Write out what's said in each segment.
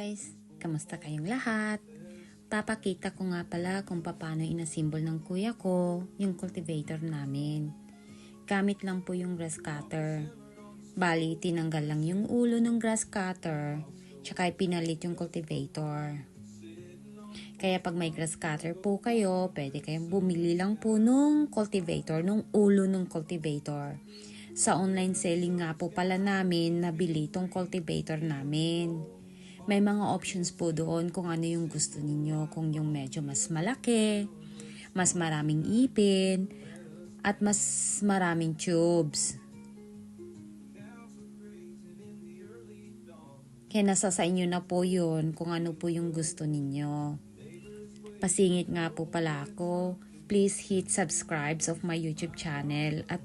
guys! Kamusta kayong lahat? Papakita ko nga pala kung paano inasimbol ng kuya ko yung cultivator namin. Gamit lang po yung grass cutter. Bali, tinanggal lang yung ulo ng grass cutter, tsaka pinalit yung cultivator. Kaya pag may grass cutter po kayo, pwede kayong bumili lang po nung cultivator, nung ulo ng cultivator. Sa online selling nga po pala namin nabili tong cultivator namin. May mga options po doon kung ano yung gusto ninyo, kung yung medyo mas malaki, mas maraming ipin, at mas maraming tubes. Kaya nasa sa inyo na po yun kung ano po yung gusto ninyo. Pasingit nga po pala ako, please hit subscribe of my YouTube channel at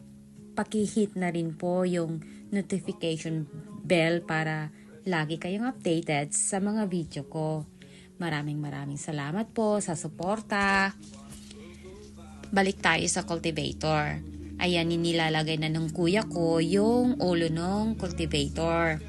paki-hit na rin po yung notification bell para lagi kayong updated sa mga video ko. Maraming salamat po sa suporta. Balik tayo sa cultivator. Ayan, nilalagay na ng kuya ko yung ulo ng cultivator.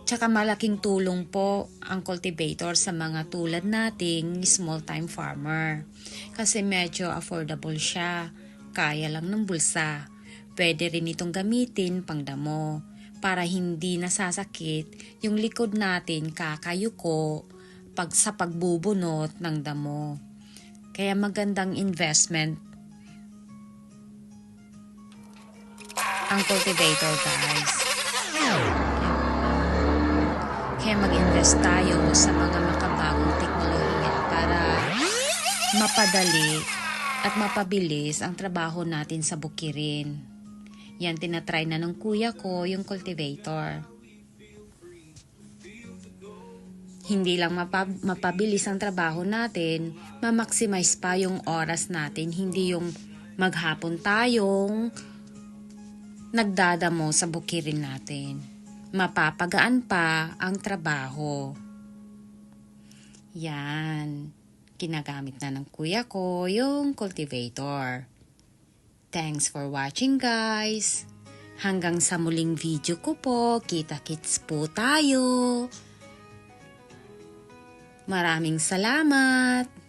Tsaka malaking tulong po ang cultivator sa mga tulad nating small time farmer. Kasi medyo affordable siya. Kaya lang ng bulsa. Pwede rin itong gamitin pang damo para hindi nasasakit yung likod natin kakayuko sa pagbubunot ng damo. Kaya magandang investment ang cultivator, guys. Kaya mag-invest tayo sa mga makabagong teknolohiya para mapadali at mapabilis ang trabaho natin sa bukirin. Yan, tinatry na ng kuya ko yung cultivator. Hindi lang mapabilis ang trabaho natin, ma-maximize pa yung oras natin. Hindi yung maghapon tayong nagdadamo sa bukirin natin. Mapapagaan pa ang trabaho. Yan. Ginagamit na ng kuya ko yung cultivator. Thanks for watching, guys. Hanggang sa muling video ko po. Kita-kits po tayo. Maraming salamat.